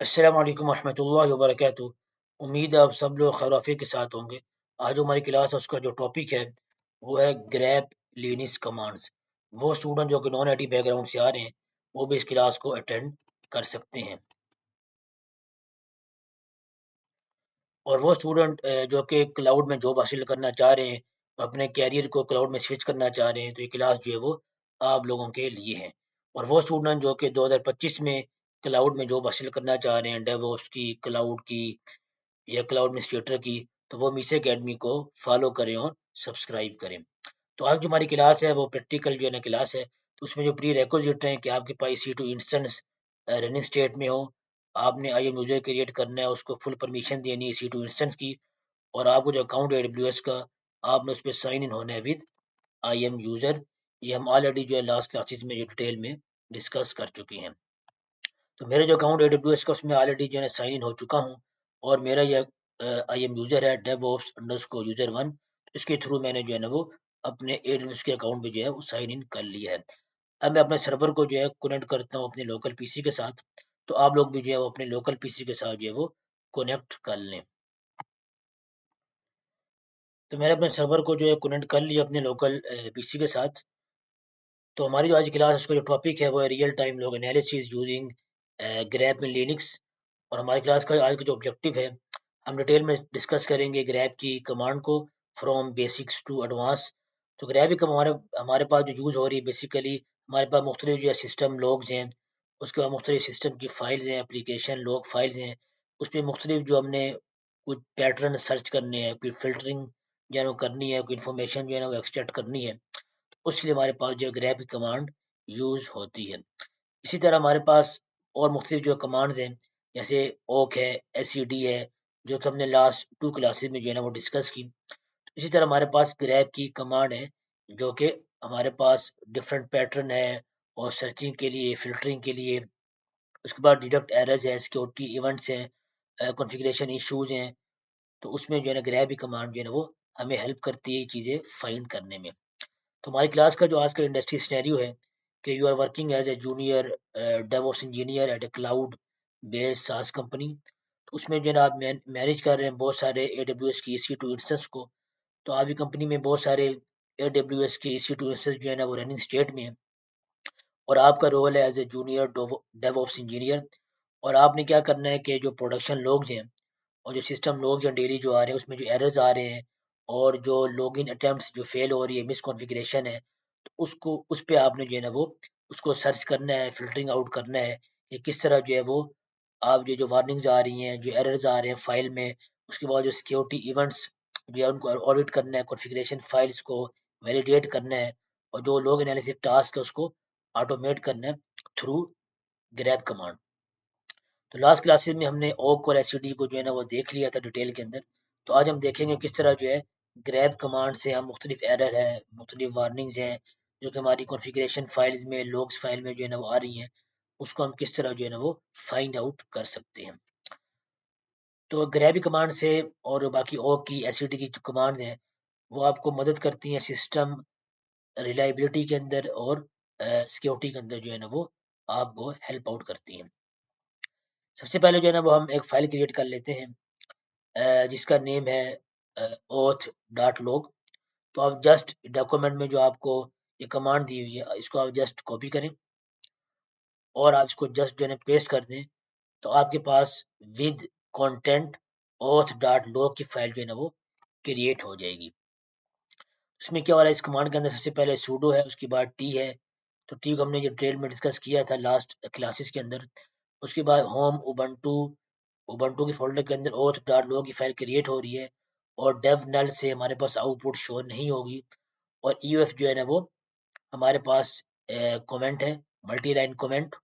अस्सलाम वालेकुम रहमतुल्लाहि व बरकातुहू। उम्मीद है आप सब लोग खैर आफियत के साथ होंगे। आज जो हमारी क्लास है उसका जो टॉपिक है वो है ग्रैब लिनक्स कमांड्स। वो स्टूडेंट जो कि नॉन आईटी बैकग्राउंड से आ रहे हैं वो भी इस क्लास को अटेंड कर सकते हैं। और वो स्टूडेंट जो कि क्लाउड में जॉब हासिल करना चाह रहे हैं, अपने कैरियर को क्लाउड में स्विच करना चाह रहे हैं, तो ये क्लास जो है वो आप लोगों के लिए है। और वो स्टूडेंट जो कि 2025 में क्लाउड में जॉब हासिल करना चाह रहे हैं, डेवऑप्स की, क्लाउड की या क्लाउड एडमिनिस्ट्रेटर की, तो वो मीस एकेडमी को फॉलो करें और सब्सक्राइब करें। तो आज जो हमारी क्लास है वो प्रैक्टिकल जो है ना क्लास है, तो उसमें जो प्री रिक्विजिट हैं कि आपके पास EC2 इंस्टेंस रनिंग स्टेट में हो, आपने IAM यूजर क्रिएट करना है, उसको फुल परमिशन देनी है EC2 इंस्टेंस की, और आपको जो अकाउंट है AWS का, आपने उस पर साइन इन होना है विद IAM यूजर। ये हम ऑलरेडी जो है लास्ट क्लासेस में डिटेल में डिस्कस कर चुके हैं। तो मेरा जो अकाउंट AWS का उसमें ऑलरेडी जो है साइन इन हो चुका हूँ, और मेरा ये IAM यूजर है DevOps अंडरस्कोर यूजर 1। इसके थ्रू मैंने जो है ना वो अपने AWS के अकाउंट पे जो है वो साइन इन कर लिया है। अब मैं अपने सर्वर को जो है कनेक्ट करता हूँ अपने लोकल पीसी के साथ, तो आप लोग भी जो है वो अपने लोकल पीसी के साथ जो है वो कनेक्ट कर लें। तो मैंने अपने सर्वर को जो है कनेक्ट कर लिया अपने लोकल पीसी के साथ। तो हमारी जो आज की क्लास है उसका जो टॉपिक है वो है real time log analysis using grab in Linux. और हमारी क्लास का आज का जो ऑब्जेक्टिव है, हम डिटेल में डिस्कस करेंगे ग्रैप की कमांड को फ्रॉम बेसिक्स टू एडवांस। तो ग्रैप की हमारे हमारे पास जो यूज़ हो रही है बेसिकली, हमारे पास मुख्तलिफ जो सिस्टम लॉग्स हैं, उसके बाद मुख्तलिफ सिस्टम की फाइल्स हैं, एप्लीकेशन लॉग फाइल्स हैं, उसमें मुख्तलिफ जो हमने कुछ पैटर्न सर्च करने हैं, कोई फिल्टरिंग जो है वो करनी है, कोई इन्फॉर्मेशन जो है ना वो एक्सट्रैक्ट करनी है, उसके लिए हमारे पास जो है ग्रैप की कमांड यूज़ होती है। इसी तरह हमारे पास और मुख्तलिफ जो कमांड्स हैं, जैसे ओक है, SCD है, जो कि हमने लास्ट 2 क्लासेस में जो है ना वो डिस्कस की। इसी तरह हमारे पास ग्रैप की कमांड है, जो कि हमारे पास डिफरेंट पैटर्न है और सर्चिंग के लिए, फ़िल्टरिंग के लिए, उसके बाद डिडक्ट एरर्स है, सिक्योरिटी इवेंट्स हैं, कॉन्फ़िगरेशन इश्यूज़ हैं, तो उसमें जो है ना ग्रैप की कमांड जो है ना वो हमें हेल्प करती है ये चीज़ें फाइंड करने में। तो हमारी क्लास का जो आज का इंडस्ट्री सिनेरियो है कि you are working as a junior DevOps engineer at a cloud based SaaS company. तो उसमें जो है ना आप मैनेज कर रहे हैं बहुत सारे AWS की EC2 इंस्टेंस को। तो आपकी कंपनी में बहुत सारे AWS के EC2 इंस्टेंस जो है ना वो रनिंग स्टेट में है, और आपका रोल है as a junior DevOps engineer. और आपने क्या करना है कि जो प्रोडक्शन लॉग्स हैं और जो सिस्टम लॉग्स हैं डेली जो आ रहे हैं, उसमें जो एरर्स आ रहे हैं और जो लॉगिन अटेम्प्ट्स जो फेल हो रही है, मिस कॉन्फ़िगरेशन है, तो उसको उस पे आपने जो है ना वो उसको सर्च करना है, फ़िल्टरिंग आउट करना है कि किस तरह जो है वो आप ये जो वार्निंग्स आ रही हैं, जो एरर्स आ रहे हैं फ़ाइल में, उसके बाद जो सिक्योरिटी इवेंट्स जो है उनको ऑडिट करना है, कॉन्फ़िगरेशन फ़ाइल्स को वैलिडेट करना है, और जो लॉग एनालिसिस टास्क है उसको ऑटोमेट करना है थ्रू ग्रैब कमांड। तो लास्ट क्लासेस में हमने ओक और SCD को जो है ना वो देख लिया था डिटेल के अंदर। तो आज हम देखेंगे किस तरह जो है ग्रैब कमांड से हम मुख्तलिफ एरर है, मुख्तलिफ वार्निंग्स हैं, जो कि हमारी कॉन्फ़िगरेशन फाइल्स में, लॉग्स फाइल में जो है ना वो आ रही हैं, उसको हम किस तरह जो है ना वो फाइंड आउट कर सकते हैं। तो ग्रैब कमांड से और बाकी ओक की, SCD की जो कमांड हैं, वो आपको मदद करती हैं सिस्टम रिलायबिलिटी के अंदर और सिक्योरिटी के अंदर जो है ना वो आपको हेल्प आउट करती हैं। सबसे पहले जो है ना वो हम एक फ़ाइल क्रिएट कर लेते हैं जिसका नेम है auth.log। तो आप जस्ट डॉक्यूमेंट में जो आपको ये कमांड दी हुई है, इसको आप जस्ट कॉपी करें और आप इसको जस्ट जो है ना पेस्ट कर दें, तो आपके पास विद कंटेंट auth.log की फाइल जो है ना वो क्रिएट हो जाएगी। इसमें क्या हो रहा है, इस कमांड के अंदर सबसे पहले sudo है, उसके बाद t है। तो t को हमने जो डिटेल में डिस्कस किया था लास्ट क्लासेस के अंदर। उसके बाद होम उबंटू, उबंटू के फ़ोल्डर के अंदर auth.log की फाइल क्रिएट हो रही है, और dev null से हमारे पास आउटपुट शो नहीं होगी, और EOF जो है ना वो हमारे पास कमेंट है, मल्टी लाइन कमेंट,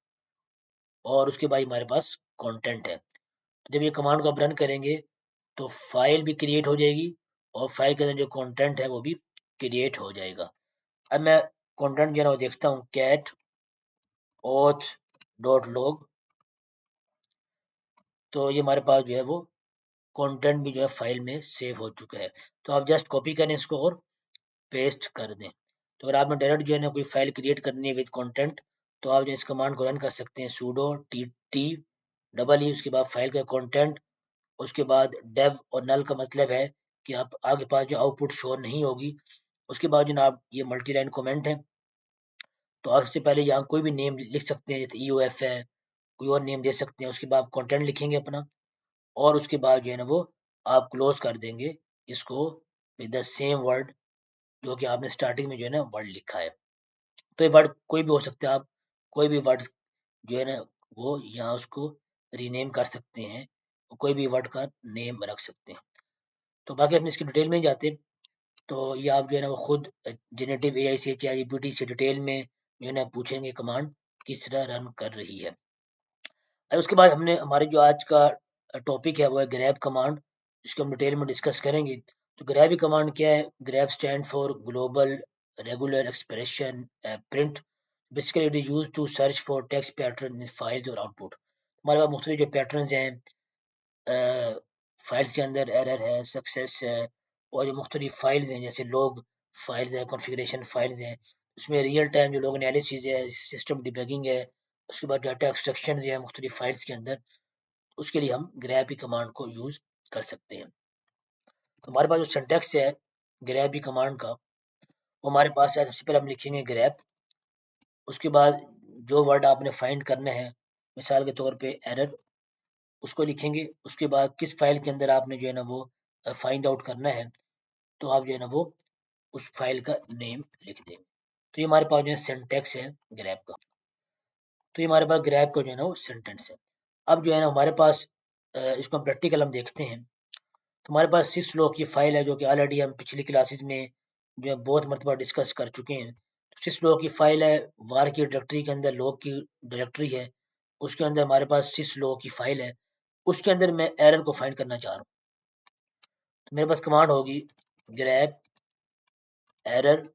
और उसके बाद हमारे पास कंटेंट है। तो जब ये कमांड को आप रन करेंगे तो फाइल भी क्रिएट हो जाएगी, और फाइल के अंदर जो कंटेंट है वो भी क्रिएट हो जाएगा। अब मैं कंटेंट जो है ना वो देखता हूँ, cat auth.log। तो ये हमारे पास जो है वो कंटेंट भी जो है फाइल में सेव हो चुका है। तो आप जस्ट कॉपी करें इसको और पेस्ट कर दें। तो अगर आपने डायरेक्ट जो है ना कोई फाइल क्रिएट करनी है विद कंटेंट, तो आप जो इस कमांड को रन कर सकते हैं sudo tt डबल ई, उसके बाद फाइल का कंटेंट, उसके बाद डेव और नल का मतलब है कि आप आपके पास जो आउटपुट शो नहीं होगी। उसके बाद जनाब ये मल्टी लाइन कमेंट है, तो आप सबसे पहले यहाँ कोई भी नेम लिख सकते हैं, जैसे EOF है, कोई और नेम दे सकते हैं। उसके बाद आप कंटेंट लिखेंगे अपना, और उसके बाद जो है ना वो आप क्लोज कर देंगे इसको विद द सेम वर्ड जो कि आपने स्टार्टिंग में जो है ना वर्ड लिखा है। तो ये वर्ड कोई भी हो सकता है, आप कोई भी वर्ड जो है ना वो यहाँ उसको रीनेम कर सकते हैं, कोई भी वर्ड का नेम रख सकते हैं। तो बाकी अपने इसकी डिटेल में ही जाते, तो ये आप जो है ना वो खुद जेनेटिव AI से, ChatGPT से डिटेल में जो है ना पूछेंगे कमांड किस तरह रन कर रही है। और उसके बाद हमने हमारे जो आज का टॉपिक है वो है ग्रैब कमांड, जिसको हम डिटेल में डिस्कस करेंगे। तो ग्रैब कमांड क्या है? Grep stand for global regular expression print. Basically it is use to search for text pattern in files और आउटपुट। हमारे पास मुख्तलिफ जो पैटर्न्स हैं फाइल्स के अंदर, एरर है, सक्सेस है, और जो मुख्तलिफ फाइल्स हैं जैसे लॉग फाइल्स हैं, कॉन्फ़िगरेशन फाइल्स हैं, उसमें रियल टाइम जो लॉग एनालिसिस है, सिस्टम डिबगिंग है, उसके बाद डाटा एक्सट्रैक्शन जो है मुख्तलिफ फाइल्स के अंदर, उसके लिए हम ग्रैब कमांड को यूज़ कर सकते हैं। तो हमारे पास जो सिंटैक्स है ग्रैब कमांड का, वो हमारे पास है। सबसे पहले हम लिखेंगे ग्रैब, उसके बाद जो वर्ड आपने फाइंड करना है, मिसाल के तौर पे एरर, उसको लिखेंगे। उसके बाद किस फाइल के अंदर आपने जो है ना वो फाइंड आउट करना है, तो आप जो है ना वो उस फाइल का नेम लिख देंगे। तो ये हमारे पास जो है सिंटैक्स है ग्रैब का। तो ये हमारे पास ग्रैब का जो है ना वो सेंटेंस है। अब जो है ना हमारे पास इसको प्रैक्टिकल हम देखते हैं। तो हमारे पास सिसलो की फाइल है जो कि ऑलरेडी हम पिछली क्लासेस में जो है बहुत मरतबा डिस्कस कर चुके हैं। तो सिसलो की फाइल है, वार की डायरेक्टरी के अंदर लॉग की डायरेक्टरी है, उसके अंदर हमारे पास सिसलो की फाइल है, उसके अंदर मैं एरर को फाइंड करना चाह रहा हूँ। तो मेरे पास कमांड होगी ग्रैब एरर,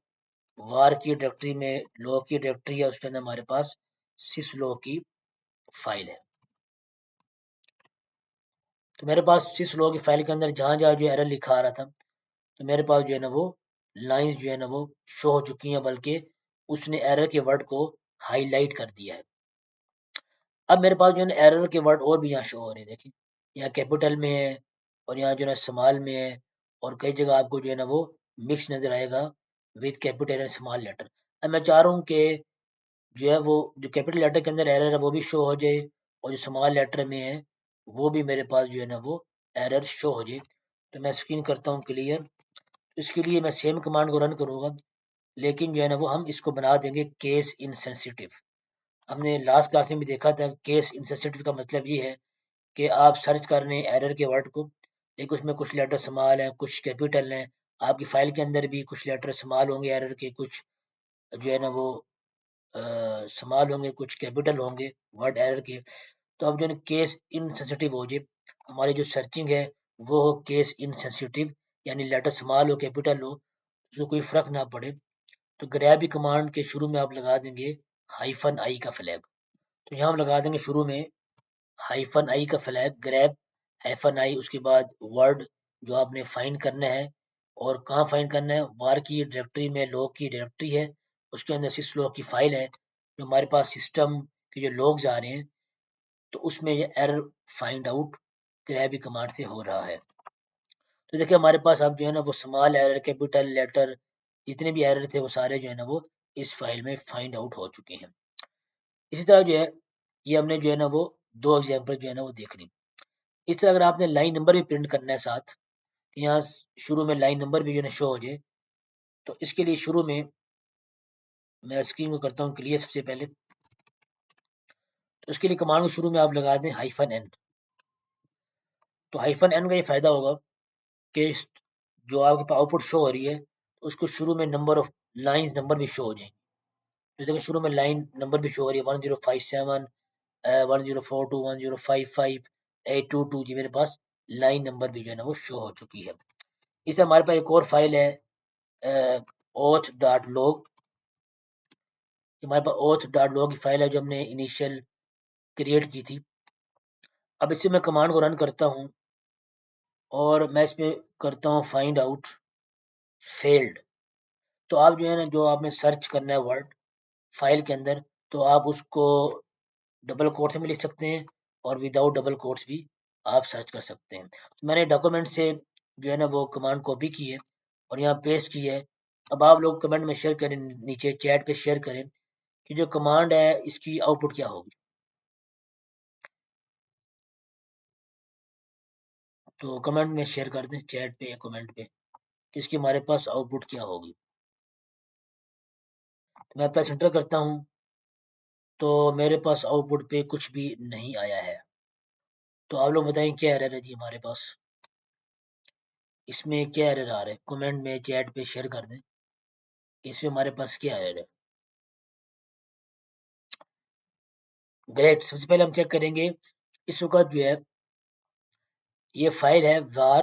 वार की डायरेक्टरी में लॉग की डायरेक्टरी है, उसके अंदर हमारे पास सिसलो की फाइल है। तो मेरे पास सिसलो की फाइल के अंदर जहाँ जहाँ जो एरर लिखा आ रहा था, तो मेरे पास जो है ना वो लाइंस जो है ना वो शो हो चुकी हैं, बल्कि उसने एरर के वर्ड को हाईलाइट कर दिया है। अब मेरे पास जो है ना एरर के वर्ड और भी यहाँ शो हो रहे हैं, देखिए यहाँ कैपिटल में है, और यहाँ जो है ना स्मॉल में है, और कई जगह आपको जो है ना वो मिक्स नजर आएगा with capital and small letter. अब मैं चाह रहा हूँ कि जो है वो जो कैपिटल लेटर के अंदर एरर है वो भी शो हो जाए, और जो स्मॉल लेटर में है वो भी मेरे पास जो है ना वो एरर शो हो जाए। तो मैं स्क्रीन करता हूँ क्लियर। इसके लिए मैं सेम कमांड को रन करूँगा, लेकिन जो है ना वो हम इसको बना देंगे केस इनसेंसिटिव। हमने लास्ट क्लास में भी देखा था केस इनसेंसिटिव का मतलब ये है कि आप सर्च कर रहे हैं एरर के वर्ड को, लेकिन उसमें कुछ लेटर स्मॉल हैं, कुछ कैपिटल हैं। आपकी फाइल के अंदर भी कुछ लेटर स्मॉल होंगे एरर के, कुछ जो है ना वो स्मॉल होंगे, कुछ कैपिटल होंगे वर्ड एरर के। तो अब जो है केस इनसेंसिटिव हो जाए, हमारी जो सर्चिंग है वो हो केस इनसेंसिटिव, यानी लेटर स्मॉल हो कैपिटल हो, उसको कोई फर्क ना पड़े। तो ग्रैब कमांड के शुरू में आप लगा देंगे हाइफन आई का फ्लैग। तो यहाँ हम लगा देंगे शुरू में हाइफन आई का फ्लैग, ग्रैब हाइफन आई, उसके बाद वर्ड जो आपने फाइंड करना है, और कहाँ फाइंड करना है, वार की डायरेक्टरी में लॉग की डायरेक्टरी है, उसके अंदर सिस लॉग की फाइल है, जो हमारे पास सिस्टम के जो लॉग्स आ रहे हैं, तो उसमें ये error find out grab command से हो रहा है। तो देखिए हमारे पास अब जो है ना वो स्मॉल एरर, कैपिटल लेटर, जितने भी एरर थे वो सारे जो है ना वो इस फाइल में फाइंड आउट हो चुके हैं। इसी तरह जो है ये हमने जो है ना वो दो एग्जांपल जो है ना वो देख ली। इस तरह अगर आपने लाइन नंबर भी प्रिंट करना है साथ, यहाँ शुरू में लाइन नंबर भी जो है ना शो हो जाए, तो इसके लिए शुरू में मैं स्क्रीन को करता हूँ क्लियर सबसे पहले। तो इसके लिए कमांड को शुरू में आप लगा दें हाइफन एन। तो हाइफन एन का ये फायदा होगा कि जो आपके पास आउटपुट शो हो रही है, तो उसको शुरू में नंबर ऑफ लाइंस नंबर भी शो हो जाएंगे। तो देखिए शुरू में लाइन नंबर भी शो हो रही है 1057, 1042, 1055, 822 जी, मेरे पास लाइन नंबर भी जो है ना वो शो हो चुकी है। इससे हमारे पास एक और फाइल है ओथ डॉट लॉग। हमारे पास ओथ डॉट लॉग की फाइल है जो हमने इनिशियल क्रिएट की थी। अब इससे मैं कमांड को रन करता हूँ, और मैं इसमें करता हूँ फाइंड आउट फेल्ड। तो आप जो है ना जो आपने सर्च करना है वर्ड फाइल के अंदर, तो आप उसको डबल कोट में लिख सकते हैं, और विदाउट डबल कोट्स भी आप सर्च कर सकते हैं। तो मैंने डॉक्यूमेंट से जो है ना वो कमांड कॉपी की है और यहाँ पेस्ट की है। अब आप लोग कमेंट में शेयर करें, नीचे चैट पे शेयर करें कि जो कमांड है इसकी आउटपुट क्या होगी। तो कमेंट में शेयर कर दें, चैट पे या कमेंट पे, कि इसकी हमारे पास आउटपुट क्या होगी। तो मैं प्रेस एंटर करता हूँ तो मेरे पास आउटपुट पे कुछ भी नहीं आया है। तो आप लोग बताएं क्या एरर है जी हमारे पास, इसमें क्या एरर आ रहा है, कमेंट में चैट पे शेयर कर दें, इसमें हमारे पास क्या एरर है। ग्रेट, सबसे पहले हम चेक करेंगे इस वक्त जो है ये फाइल है var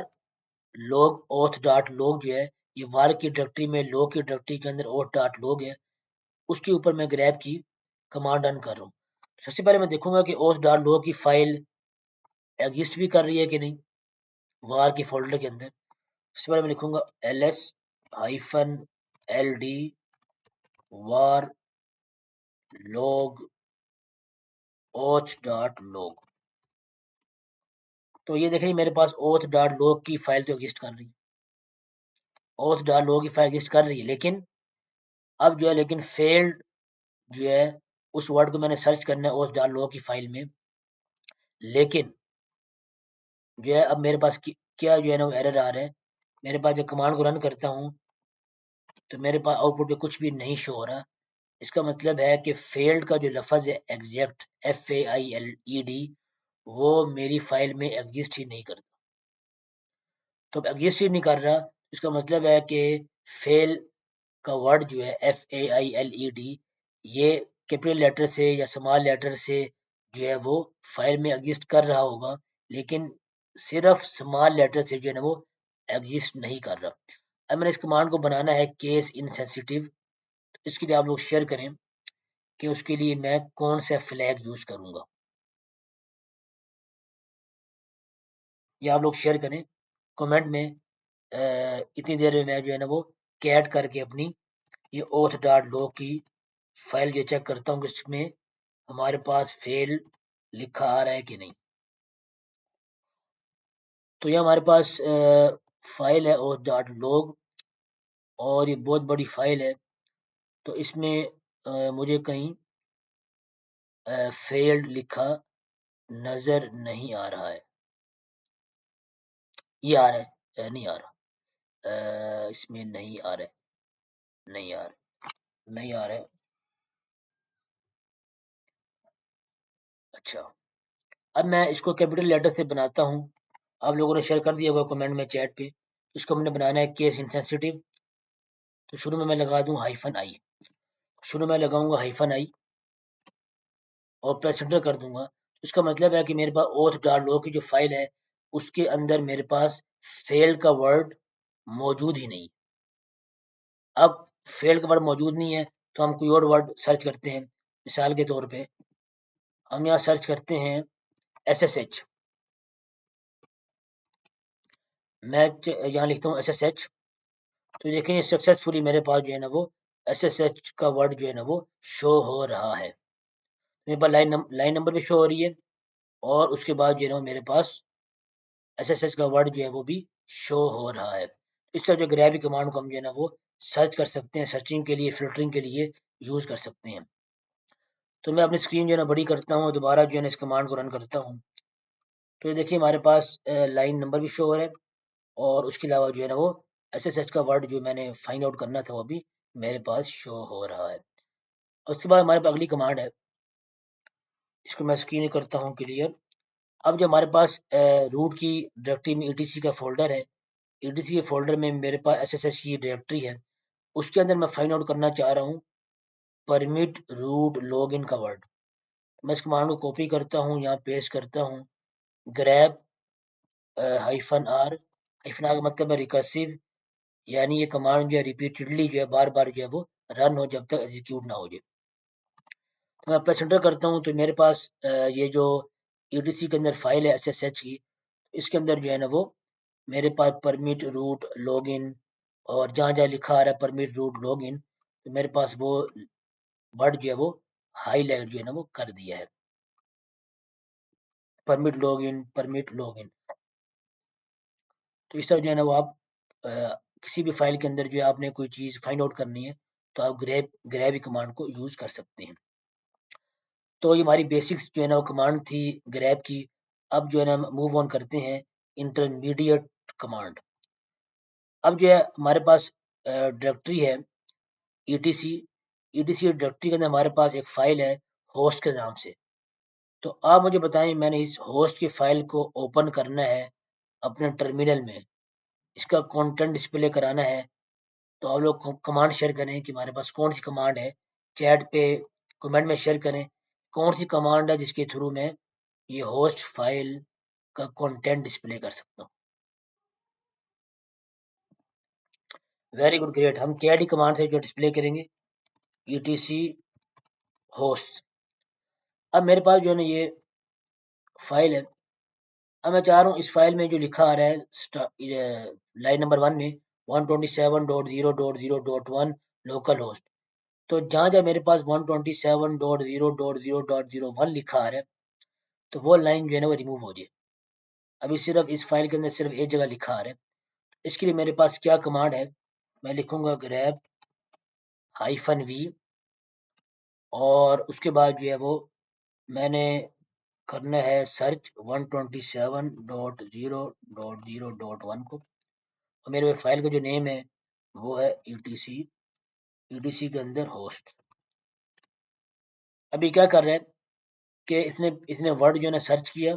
log auth dot log जो है, ये var की डायरेक्टरी में log की डायरेक्टरी के अंदर auth डॉट log है, उसके ऊपर मैं grep की कमांड रन कर रहा हूँ। सबसे पहले मैं देखूंगा कि auth डॉट log की फाइल एग्जिस्ट भी कर रही है कि नहीं var की फोल्डर के अंदर। सबसे पहले मैं लिखूंगा ls -ld var log auth dot log। तो ये देखें मेरे पास auth डॉट log की फाइल तो एग्जिस्ट कर रही है, auth डॉट log की फाइल एग्जिस्ट कर रही है, लेकिन अब जो है लेकिन फेल्ड जो है उस वर्ड को मैंने सर्च करना है auth डॉट log की फाइल में, लेकिन जो है अब मेरे पास क्या जो है ना वो एरर आ रहा है। मेरे पास जब कमांड को रन करता हूँ तो मेरे पास आउटपुट पे कुछ भी नहीं शो हो रहा। इसका मतलब है कि फेल्ड का जो लफज है एग्जैक्ट FAILED वो मेरी फाइल में एग्जिस्ट ही नहीं करता। तो एग्जिस्ट ही नहीं कर रहा, इसका मतलब है कि फेल का वर्ड जो है FAILED ये कैपिटल लेटर से या स्मॉल लेटर से जो है वो फाइल में एग्जिस्ट कर रहा होगा, लेकिन सिर्फ स्मॉल लेटर से जो है ना वो एग्जिस्ट नहीं कर रहा। अब मैंने इस कमांड को बनाना है केस इनसेंसिटिव, इसके लिए आप लोग शेयर करें कि उसके लिए मैं कौन सा फ्लैग यूज करूंगा। ये आप लोग शेयर करें कमेंट में। इतनी देर में मैं जो है ना वो कैट करके अपनी ये auth डॉट log की फाइल ये चेक करता हूँ कि इसमें हमारे पास फेल लिखा आ रहा है कि नहीं। तो ये हमारे पास फाइल है auth डॉट log और ये बहुत बड़ी फाइल है। तो इसमें मुझे कहीं फेल्ड लिखा नजर नहीं आ रहा है। ये आ रहा है, नहीं आ रहा, इसमें नहीं आ रहा है, नहीं आ रहा, नहीं आ रहा है। अच्छा, अब मैं इसको कैपिटल लेटर से बनाता हूँ। आप लोगों ने शेयर कर दिया होगा कमेंट में चैट पे। इसको हमने बनाना है केस इंसेंसिटिव। तो शुरू में मैं लगा दूं -i, शुरू में लगाऊंगा -i और प्रेस एंटर कर दूंगा। इसका मतलब है कि मेरे पास auth डॉट log की जो फाइल है उसके अंदर मेरे पास फेल का वर्ड मौजूद ही नहीं। अब फेल का वर्ड मौजूद नहीं है तो हम कोई और वर्ड सर्च करते हैं। मिसाल के तौर पे हम यहाँ सर्च करते हैं SSH। मैं यहाँ लिखता हूँ SSH। तो देखें सक्सेसफुली मेरे पास जो है ना वो SSH का वर्ड जो है ना वो शो हो रहा है। मेरे पास लाइन नंबर भी शो हो रही है और उसके बाद जो है ना मेरे पास SSH का वर्ड जो है वो भी शो हो रहा है। इस तरह जो ग्रैब कमांड को हम जो है ना वो सर्च कर सकते हैं, सर्चिंग के लिए, फिल्टरिंग के लिए यूज कर सकते हैं। तो मैं अपनी स्क्रीन जो है ना बड़ी करता हूँ, दोबारा जो है ना इस कमांड को रन करता हूँ। तो ये देखिए हमारे पास लाइन नंबर भी शो हो रहा है और उसके अलावा जो है ना वो SSH का वर्ड जो मैंने फाइंड आउट करना था वो भी मेरे पास शो हो रहा है। उसके बाद हमारे पास अगली कमांड है, इसको मैं स्क्रीन करता हूँ क्लियर। अब जो हमारे पास रूट की डायरेक्टरी में ETC का फोल्डर है, ETC के फोल्डर में मेरे पास SSH की डायरेक्टरी है, उसके अंदर मैं फाइंड आउट करना चाह रहा हूँ परमिट रूट लॉगिन का वर्ड। मैं इस कमांड को कॉपी करता हूँ, यहाँ पेस्ट करता हूँ, ग्रैब -r, -r का मतलब है रिकर्सिव, यानी ये कमांड जो है रिपीटेडली जो है बार बार जो है वो रन हो जब तक एग्जीक्यूट ना हो जाए। तो मैं प्रेस एंटर करता हूँ तो मेरे पास ये जो ETC के अंदर फाइल है SSH की, इसके अंदर जो है ना वो मेरे पास परमिट रूट लॉगिन और जहाँ जहाँ लिखा आ रहा है परमिट रूट लॉगिन, तो मेरे पास वो वर्ड जो है वो हाईलाइट जो है ना वो कर दिया है। Permit login. तो इस तरह जो है ना वो आप किसी भी फाइल के अंदर जो है आपने कोई चीज़ फाइंड आउट करनी है तो आप ग्रैब कमांड को यूज़ कर सकते हैं। तो ये हमारी बेसिक्स जो है ना वो कमांड थी ग्रैब की। अब जो है ना मूव ऑन करते हैं इंटरमीडिएट कमांड। अब जो है हमारे पास डायरेक्टरी है ईटीसी। ईटीसी डायरेक्टरी के अंदर हमारे पास एक फाइल है होस्ट के नाम से। तो आप मुझे बताएं, मैंने इस होस्ट की फाइल को ओपन करना है अपने टर्मिनल में, इसका कंटेंट डिस्प्ले कराना है, तो आप लोग कमांड शेयर करें कि हमारे पास कौन सी कमांड है। चैट पे कमेंट में शेयर करें कौन सी कमांड है जिसके थ्रू मैं ये होस्ट फाइल का कंटेंट डिस्प्ले कर सकता हूँ। Very good, great. हम कैड कमांड से जो डिस्प्ले करेंगे ईटीसी होस्ट। अब मेरे पास जो है ना ये फाइल है। अब मैं चाह रहा हूँ इस फाइल में जो लिखा आ रहा है लाइन नंबर 1 में 127.0.0.1 लोकल होस्ट। तो जहाँ जहाँ मेरे पास 127.0.0.0.1 लिखा आ रहा है तो वो लाइन जो है ना वो रिमूव हो जाए। अभी सिर्फ इस फाइल के अंदर सिर्फ एक जगह लिखा आ रहा है। इसके लिए मेरे पास क्या कमांड है, मैं लिखूंगा ग्रैब -v और उसके बाद जो है वो मैंने करना है सर्च 127.0.0.1 को। और मेरे फाइल का जो नेम है वो है ईटीसी के अंदर होस्ट। अभी क्या कर रहे हैं कि इसने वर्ड जो है ना सर्च किया,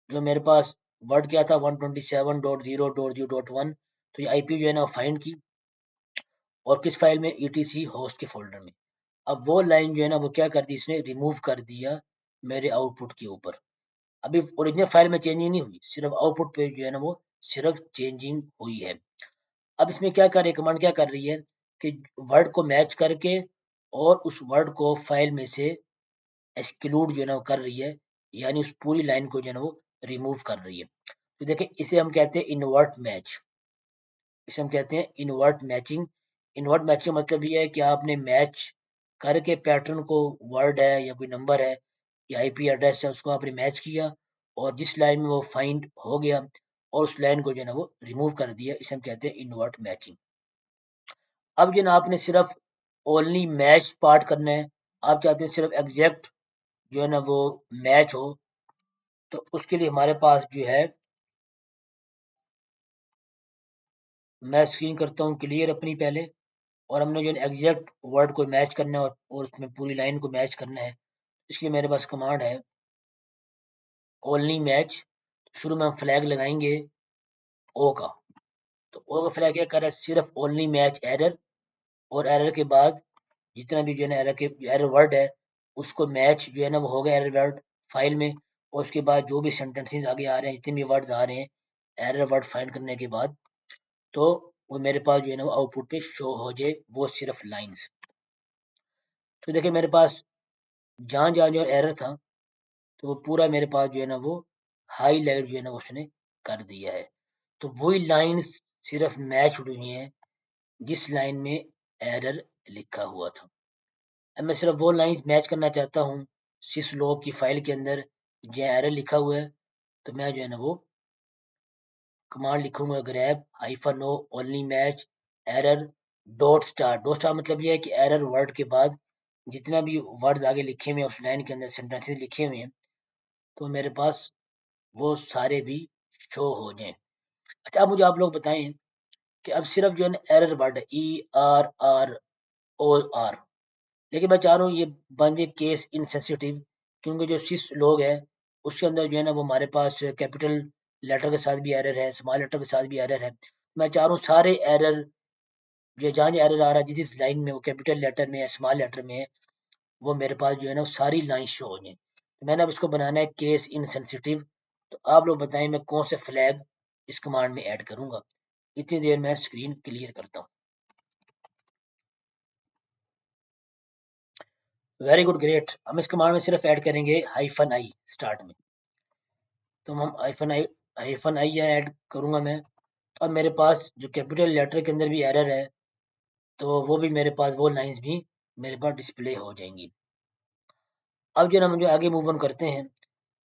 जो मेरे पास वर्ड क्या था 127.0.0.1। तो ये आईपी जो है ना फाइंड की और किस फाइल में, ईटीसी होस्ट के फोल्डर में। अब वो लाइन जो है ना वो क्या कर दी, इसने रिमूव कर दिया मेरे आउटपुट के ऊपर। अभी ओरिजिनल फाइल में चेंजिंग नहीं हुई, सिर्फ आउटपुट पे जो है ना वो सिर्फ चेंजिंग हुई है। अब इसमें क्या कर रही है, कमांड क्या कर रही है कि वर्ड को मैच करके और उस वर्ड को फाइल में से एक्सक्लूड जो है ना वो कर रही है, यानी उस पूरी लाइन को जो है ना वो रिमूव कर रही है। तो देखिए इसे हम कहते हैं इन्वर्ट मैच। इसे हम कहते हैं इन्वर्ट मैचिंग। इन्वर्ट मैचिंग मतलब ये है कि आपने मैच करके पैटर्न को, वर्ड है या कोई नंबर है या आईपी एड्रेस है, उसको आपने मैच किया और जिस लाइन में वो फाइंड हो गया और उस लाइन को जो है ना वो रिमूव कर दिया, इसे हम कहते हैं इन्वर्ट मैचिंग। अब जो ना आपने सिर्फ ओनली मैच पार्ट करना है, आप चाहते हैं सिर्फ एग्जैक्ट जो है ना वो मैच हो, तो उसके लिए हमारे पास जो है, मैं स्क्रीन करता हूँ क्लियर अपनी पहले, और हमने जो एग्जैक्ट वर्ड को मैच करना है और उसमें पूरी लाइन को मैच करना है। इसलिए मेरे पास कमांड है ओनली मैच। शुरू में हम फ्लैग लगाएंगे ओ का। तो ओ का फ्लैग क्या कर रहा है, सिर्फ ओनली मैच एरर, और एरर के बाद जितना भी जो है ना एरर के एरर वर्ड है उसको मैच जो है ना वो हो गया एरर वर्ड फाइल में। और उसके बाद जो भी सेंटेंसेस आगे आ रहे हैं, जितने भी वर्ड्स आ रहे हैं एरर वर्ड फाइंड करने के बाद, तो वो मेरे पास जो है ना वो आउटपुट पे शो हो जाए, वो सिर्फ लाइंस। तो देखिए मेरे पास जहाँ जहाँ जो एरर था तो वो पूरा मेरे पास जो है ना वो हाईलाइट जो है ना उसने कर दिया है। तो वही लाइंस सिर्फ मैच हुई हैं जिस लाइन में एरर लिखा हुआ था। अब मैं सिर्फ वो लाइंस मैच करना चाहता हूँ सिसलॉग की फाइल के अंदर जहाँ एरर लिखा हुआ है। तो मैं जो है ना वो कमांड लिखूंगा grab -o only match error dot star. Dot star मतलब ये है कि एरर वर्ड के बाद जितना भी वर्ड्स आगे लिखे हुए हैं उस लाइन के अंदर सेंटेंसेस लिखे हुए हैं तो मेरे पास वो सारे भी शो हो जाएं। अच्छा अब मुझे आप लोग बताएं कि अब सिर्फ जो है ना एरर वर्ड है ERROR, लेकिन मैं चाह रहा हूँ ये बन जाए केस इनसेंसिटिव, क्योंकि जो सिस लोग है उसके अंदर जो है ना वो हमारे पास कैपिटल लेटर के साथ भी एरर है, स्मॉल लेटर के साथ भी एरर है। मैं चाह रहा हूँ सारे एरर जो जहाँ जहाँ एरर आ रहा है जिस लाइन में वो कैपिटल लेटर में है स्मॉल लेटर में है, वो मेरे पास जो है ना वो सारी लाइन शो हो जाए। तो मैंने अब इसको बनाना है केस इनसेंसिटिव। तो आप लोग बताएं मैं कौन से फ्लैग इस कमांड में ऐड करूंगा। इतनी देर मैं स्क्रीन क्लियर करता हूँ। Very good, great. हम इस कमांड में सिर्फ ऐड करेंगे -i स्टार्ट में। तो हम -i ऐड करूंगा मैं। अब मेरे पास जो कैपिटल लेटर के अंदर भी एरर है तो वो भी मेरे पास वो लाइंस भी मेरे पास डिस्प्ले हो जाएंगी। अब जो ना मुझे आगे मूव ऑन करते हैं।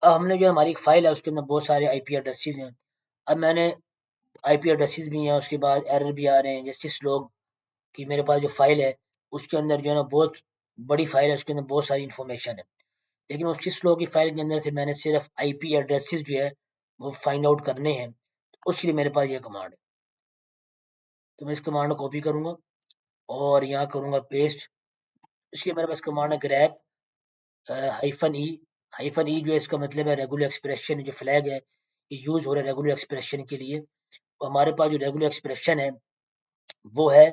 अब हमने जो हमारी एक फाइल है उसके अंदर बहुत सारे आईपी एड्रेसेस हैं। अब मैंने आईपी एड्रेसेस भी हैं, उसके बाद एरर भी आ रहे हैं, जैसे स्लोग की मेरे पास जो फाइल है उसके अंदर जो है ना बहुत बड़ी फाइल है, उसके अंदर बहुत सारी इन्फॉर्मेशन है, लेकिन उसी स्लो की फाइल के अंदर से मैंने सिर्फ आईपी एड्रेसेस जो है वो फाइंड आउट करने हैं। तो उसके लिए मेरे पास ये कमांड है। तो मैं इस कमांड को कॉपी करूंगा और यहाँ करूंगा पेस्ट। इसके मेरे पास कमांड है ग्रैब हाइफन ई। हाइफन ई जो है इसका मतलब है रेगुलर एक्सप्रेशन, जो फ्लैग है ये यूज हो रहा है रेगुलर एक्सप्रेशन के लिए। तो हमारे पास जो रेगुलर एक्सप्रेशन है वो है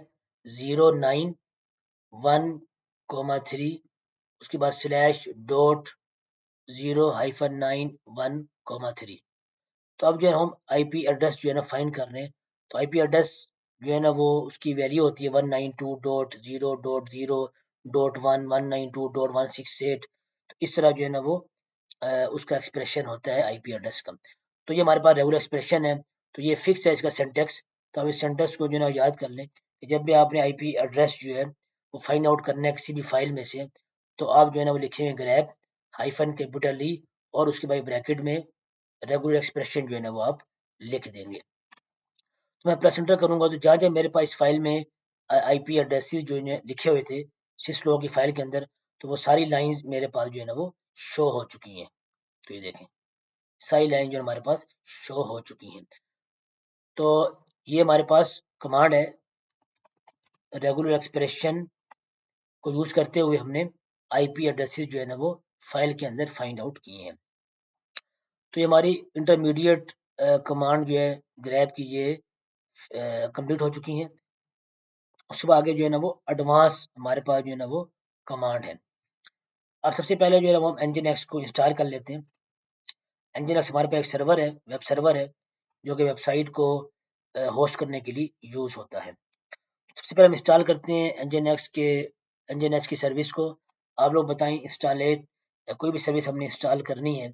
091,3, उसके बाद स्लैश डॉट 0-9 1,3। तो अब जो है हम आईपी एड्रेस जो है ना फाइंड कर रहे हैं। तो आईपी एड्रेस जो है ना वो उसकी वैल्यू होती है 192.0.0.1 192.168। तो इस तरह जो है ना वो उसका एक्सप्रेशन होता है आईपी एड्रेस का। तो ये हमारे पास रेगुलर एक्सप्रेशन है, तो ये फिक्स है इसका सेंटेक्स। तो अब इस सेंटेक्स को जो है ना याद कर लें कि जब भी आपने आईपी एड्रेस जो है वो फाइंड आउट करना है किसी भी फाइल में से, तो आप जो है ना वो लिखेंगे ग्रैब हाइफन कैपिटल ई और उसके बाद ब्रैकेट में रेगुलर एक्सप्रेशन जो है ना वो आप लिख देंगे। तो मैं प्रेस एंटर करूंगा तो जहाँ जहाँ मेरे पास इस फाइल में आईपी एड्रेसेस जो है लिखे हुए थे सिस्लो की फाइल के अंदर, तो वो सारी लाइंस मेरे पास जो है ना वो शो हो चुकी हैं। तो ये देखें सारी लाइन जो हमारे पास शो हो चुकी हैं। तो ये हमारे पास कमांड है, रेगुलर एक्सप्रेशन को यूज करते हुए हमने आईपी एड्रेसेस जो है ना वो फाइल के अंदर फाइंड आउट किए हैं। तो ये हमारी इंटरमीडिएट कमांड जो है ग्रैब की ये कंप्लीट हो चुकी हैं। उसके बाद आगे जो है ना वो एडवांस हमारे पास जो है ना वो कमांड है। अब सबसे पहले जो है वो हम nginx को इंस्टॉल कर लेते हैं। nginx हमारे पास एक सर्वर है, वेब सर्वर है, जो कि वेबसाइट को होस्ट करने के लिए यूज होता है। सबसे पहले हम इंस्टॉल करते हैं nginx की सर्विस को। आप लोग बताएं इंस्टॉलेट या कोई भी सर्विस हमने इंस्टॉल करनी है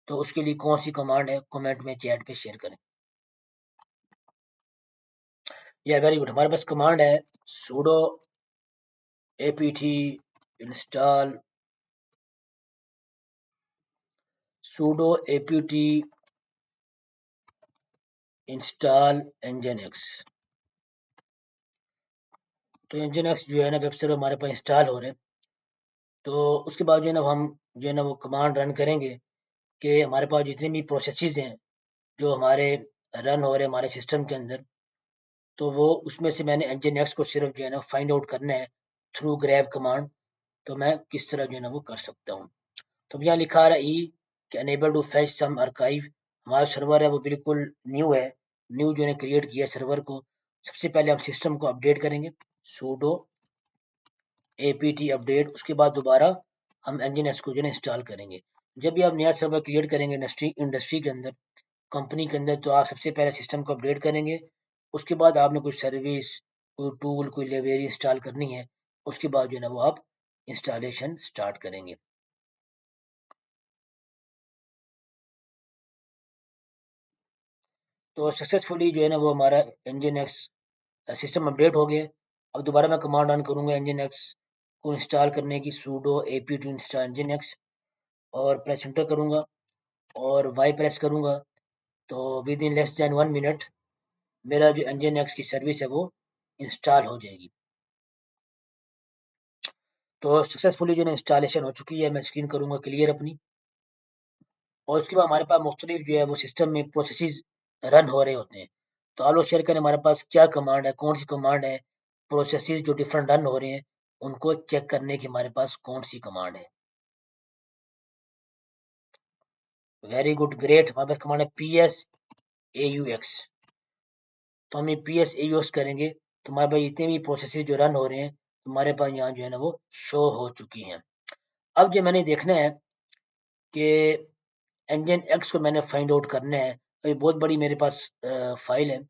तो उसके लिए कौन सी कमांड है, कमेंट में चैट पे शेयर करें। या वेरी गुड, हमारे पास कमांड है sudo apt install sudo apt install nginx। तो nginx जो है ना वेब सर्वर हमारे पास इंस्टॉल हो रहे हैं। तो उसके बाद जो है ना हम जो है ना वो कमांड रन करेंगे कि हमारे पास जितनी भी प्रोसेसेस हैं जो हमारे रन हो रहे हैं हमारे सिस्टम के अंदर, तो वो उसमें से मैंने nginx को सिर्फ जो है ना फाइंड आउट करना है थ्रू ग्रैब कमांड। तो मैं किस तरह जो है ना वो कर सकता हूँ। तो यहाँ लिखा आ रहा है ई कि unable to fetch some archive. हमारा सर्वर है वो बिल्कुल न्यू है, न्यू जो है क्रिएट किया सर्वर को। सबसे पहले हम सिस्टम को अपडेट करेंगे sudo apt अपडेट। उसके बाद दोबारा हम nginx को जो है इंस्टॉल करेंगे। जब भी आप नया सर्वर क्रिएट करेंगे इंडस्ट्री के अंदर, कंपनी के अंदर, तो आप सबसे पहले सिस्टम को अपडेट करेंगे। उसके बाद आपने कोई सर्विस, कोई टूल, कोई लाइब्रेरी इंस्टॉल करनी है, उसके बाद जो है ना वो आप इंस्टॉलेशन स्टार्ट करेंगे। तो सक्सेसफुली जो है ना वो हमारा nginx सिस्टम अपडेट हो गया। अब दोबारा मैं कमांड रन करूंगा nginx को इंस्टॉल करने की sudo apt install nginx और प्रेस एंटर करूंगा और वाई प्रेस करूंगा। तो with in less than 1 minute मेरा जो nginx की सर्विस है वो इंस्टॉल हो जाएगी। तो सक्सेसफुली जो है इंस्टॉलेशन हो चुकी है। मैं स्क्रीन करूंगा क्लियर अपनी, और उसके बाद हमारे पास मुख्तलिफ जो है वो सिस्टम में प्रोसेसेस रन हो रहे होते हैं। तो आप लोग शेयर करें हमारे पास क्या कमांड है, कौन सी कमांड है, प्रोसेसेस जो डिफरेंट रन हो रहे हैं उनको चेक करने की हमारे पास कौन सी कमांड है। वेरी गुड, ग्रेट, हमारे पास कमांड है psaux। तो हम ये psaux करेंगे तो हमारे पास इतने भी प्रोसेसेस जो रन हो रहे हैं हमारे पास यहाँ जो है ना वो शो हो चुकी हैं। अब जो मैंने देखना है कि इंजन एक्स को मैंने फाइंड आउट करना है। ये बहुत बड़ी मेरे पास फाइल है,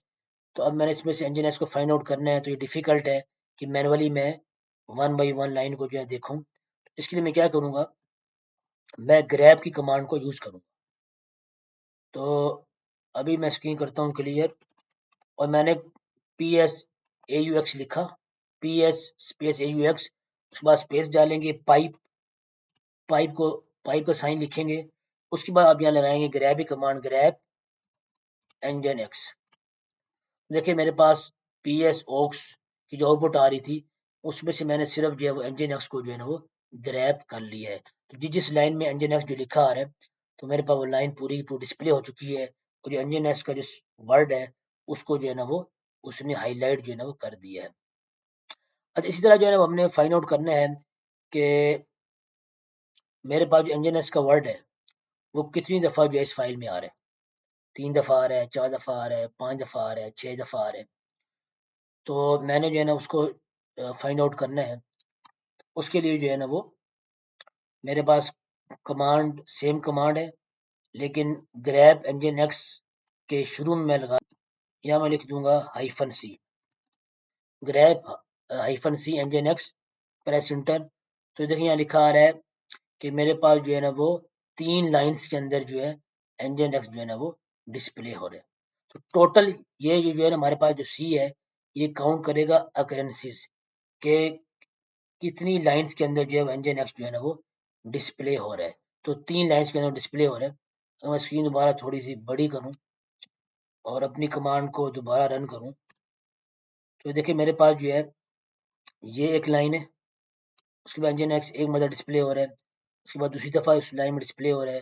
तो अब मैंने इसमें से इंजन एक्स को फाइंड आउट करना है, तो ये डिफिकल्ट है कि मैनुअली मैं वन बाई वन लाइन को जो है देखूं। इसके लिए मैं क्या करूंगा, मैं ग्रैब की कमांड को यूज करूंगा। तो अभी मैं स्क्रीन करता हूँ क्लियर, और मैंने P S A U X लिखा, P S space A U X, उसके बाद स्पेस डालेंगे, पाइप, पाइप को, पाइप का साइन लिखेंगे, उसके बाद आप यहाँ लगाएंगे ग्रैब की कमांड, ग्रैब nginx। देखिए मेरे पास PS ओक्स की जो आउटपुट आ रही थी उसमें से मैंने सिर्फ जो है वो nginx को जो है ना वो ग्रैब कर लिया है। तो जिस लाइन में nginx जो लिखा आ रहा है तो मेरे पास वो लाइन पूरी की पूरी डिस्प्ले हो चुकी है, और जो nginx का जो वर्ड है उसको जो है ना वो उसने हाईलाइट जो है ना वो कर दिया है। अच्छा, इसी तरह जो है ना हमने फाइंड आउट करना है कि मेरे पास जो nginx का वर्ड है वो कितनी दफ़ा जो है इस फाइल में आ रहा है। 3 दफ़ा आ रहा है, 4 दफ़ा आ रहा है, 5 दफ़ा आ रहा है, 6 दफ़ा आ रहा है। तो मैंने जो है ना उसको फाइंड आउट करना है। उसके लिए जो है ना वो मेरे पास कमांड सेम कमांड है, लेकिन ग्रैब nginx के शुरू में मैं लगा, यहाँ मैं लिख दूंगा -c, grab -c nginx, press inter. तो देखिए यहाँ लिखा आ रहा है कि मेरे पास जो है ना वो 3 लाइंस के अंदर जो है nginx जो है ना वो डिस्प्ले हो रहा है। तो टोटल ये जो है ना हमारे पास जो C है ये काउंट करेगा अकरेंसीज के कितनी लाइंस के अंदर जो है nginx जो है ना वो डिस्प्ले हो रहा है। तो 3 लाइंस के अंदर डिस्प्ले हो रहा है। अगर मैं स्क्रीन दोबारा थोड़ी सी बड़ी करूं और अपनी कमांड को दोबारा रन करूं तो देखिए मेरे पास जो है ये एक लाइन है, उसके बाद nginx एक मतलब डिस्प्ले हो रहा है, उसके बाद दूसरी दफ़ा उस लाइन में डिस्प्ले हो रहा है,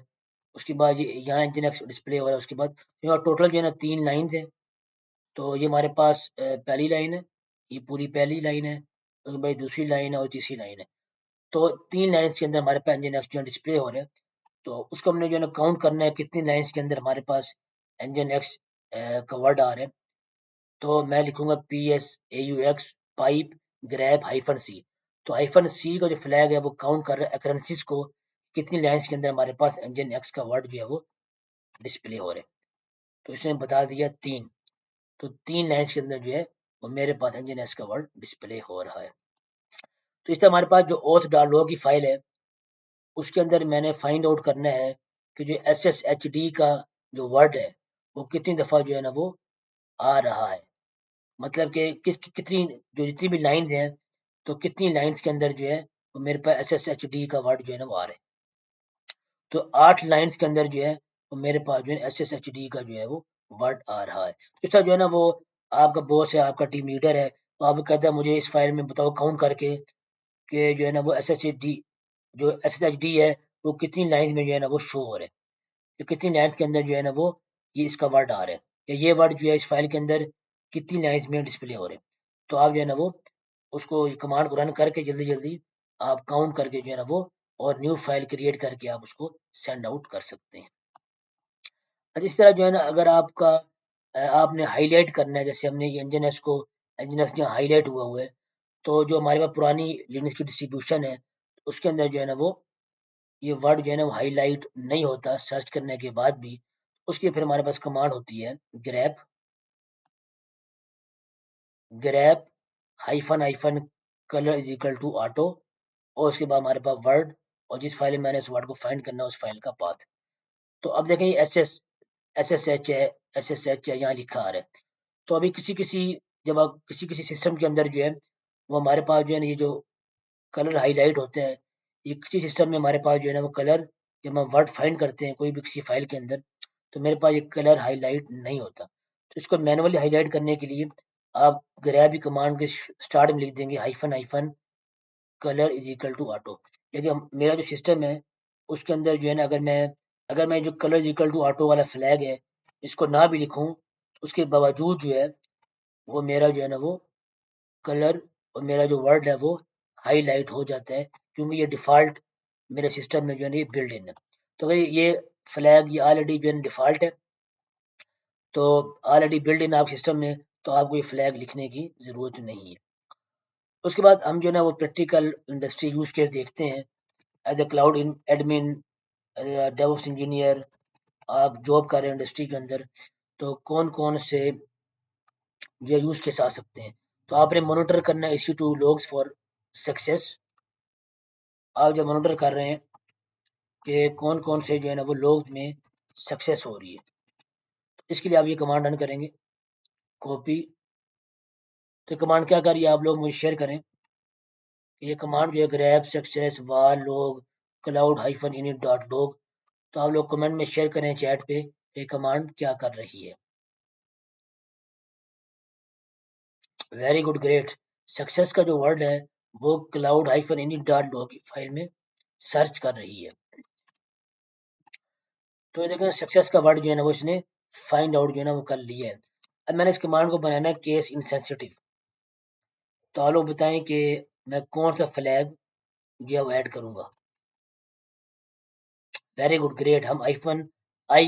उसके बाद ये यहाँ nginx डिस्प्ले हो रहा है, उसके बाद यहाँ टोटल जो है ना 3 लाइंस है। तो ये हमारे पास पहली लाइन है, ये पूरी पहली लाइन है, उसके बाद दूसरी लाइन है और तीसरी लाइन है। तो 3 लाइंस के अंदर हमारे पास nginx जो डिस्प्ले हो रहा है। तो उसको हमने जो है ना काउंट करना है कितनी लाइंस के अंदर हमारे पास nginx का वर्ड आ रहा है। तो मैं लिखूंगा PSAUX पाइप ग्रैब -c। तो -c का जो फ्लैग है वो काउंट कर रहा है अकरेंसीज को, कितनी लाइंस के अंदर हमारे पास nginx का वर्ड जो है वो डिस्प्ले हो रहा है। तो इसने बता दिया 3। तो 3 लाइंस के अंदर जो है वो मेरे पास nginx का वर्ड डिस्प्ले हो रहा है। तो इससे हमारे पास जो auth.log की फाइल है उसके अंदर मैंने फाइंड आउट करना है कि जो SSHD का जो वर्ड है वो कितनी दफ़ा जो है ना वो आ रहा है। मतलब कि कितनी जो जितनी भी लाइंस हैं तो कितनी लाइंस के अंदर जो है वो मेरे पास SSHD का वर्ड जो है ना वो आ रहा है। तो 8 लाइंस के अंदर जो है वो मेरे पास जो है SSHD का जो है वो वर्ड आ रहा है। इस तरह जो है ना वो आपका बॉस है, आपका टीम लीडर है, तो आपको कहता है मुझे इस फाइल में बताओ काउंट करके कि जो है ना वो SSHD है वो कितनी लाइन में जो है ना वो शो हो रहा है, तो कितनी लाइन्स के अंदर जो है ना वो ये इसका वर्ड आ रहा है, या ये वर्ड जो है इस फाइल के अंदर कितनी लाइन्स में डिस्प्ले हो रहे हैं। तो आप जो है ना वो उसको कमांड को रन करके जल्दी जल्दी आप काउंट करके जो है ना वो और न्यू फाइल क्रिएट करके आप उसको सेंड आउट कर सकते हैं। अच्छा, इस तरह जो है ना अगर आपका आपने हाईलाइट करना है, जैसे हमने ये एनजीएनएस जो हाईलाइट हुआ है, तो जो हमारे पास पुरानी लिनक्स की डिस्ट्रीब्यूशन है उसके अंदर जो है ना वो ये वर्ड जो है ना वो हाईलाइट नहीं होता सर्च करने के बाद भी। उसकी फिर हमारे पास कमांड होती है grep grep hyphen hyphen colour is equal to auto, और उसके बाद हमारे पास वर्ड, और जिस फाइल में मैंने उस वर्ड को फाइंड करना है उस फाइल का पाथ। तो अब देखें SSH है, SSH है, यहाँ लिखा आ रहा है। तो अभी किसी किसी जब आप किसी किसी सिस्टम के अंदर जो है वो हमारे पास जो है ना ये जो कलर हाईलाइट होते हैं, ये किसी सिस्टम में हमारे पास जो है ना वो कलर जब हम वर्ड फाइंड करते हैं कोई भी किसी फाइल के अंदर तो मेरे पास ये कलर हाईलाइट नहीं होता। तो इसको मैनुअली हाईलाइट करने के लिए आप ग्रैब की कमांड के स्टार्ट में लिख देंगे hyphen hyphen colour is equal to auto. लेकिन मेरा जो सिस्टम है उसके अंदर जो है ना अगर मैं जो colour is equal to auto वाला फ्लैग है इसको ना भी लिखूं उसके बावजूद जो है वो मेरा जो है ना वो कलर और मेरा जो वर्ड है वो हाईलाइट हो जाता है, क्योंकि ये डिफ़ॉल्ट मेरे सिस्टम में जो है ना ये बिल्ड इन है। तो अगर ये फ्लैग ये ऑलरेडी जो है डिफ़ॉल्ट है, तो ऑलरेडी बिल्ड इन आप सिस्टम में, तो आपको ये फ्लैग लिखने की ज़रूरत नहीं है। उसके बाद हम जो है ना वो प्रैक्टिकल इंडस्ट्री यूज़ केस देखते हैं। As a cloud in admin, DevOps engineer, आप जॉब कर रहे हैं इंडस्ट्री के अंदर, तो कौन कौन से जो यूज़ केस आ सकते हैं। तो आपने मॉनिटर करना है EC2 लॉग्स फॉर सक्सेस। आप जब मॉनिटर कर रहे हैं कि कौन कौन से जो है ना वो लोग में सक्सेस हो रही है, तो इसके लिए आप ये कमांड रन करेंगे कॉपी। तो कमांड क्या करिए आप लोग मुझे शेयर करें कि ये कमांड जो है grep success var log cloud hyphen init dot log. तो आप लोग कमेंट में शेयर करें चैट पे ये कमांड क्या कर रही है। Very good, great. सक्सेस का जो वर्ड है वो क्लाउड हाइफन इनी डॉट लॉग फाइल में सर्च कर रही है। तो ये देखें सक्सेस का वर्ड जो है ना वो इसने फाइंड आउट जो है ना वो कर लिया है। अब मैंने इस कमांड को बनाना है केस इनसेंसिटिव। तो आप लोग बताएं कि मैं कौन सा फ्लैग जो है वो ऐड करूंगा। Very good, great. हम आईफन आई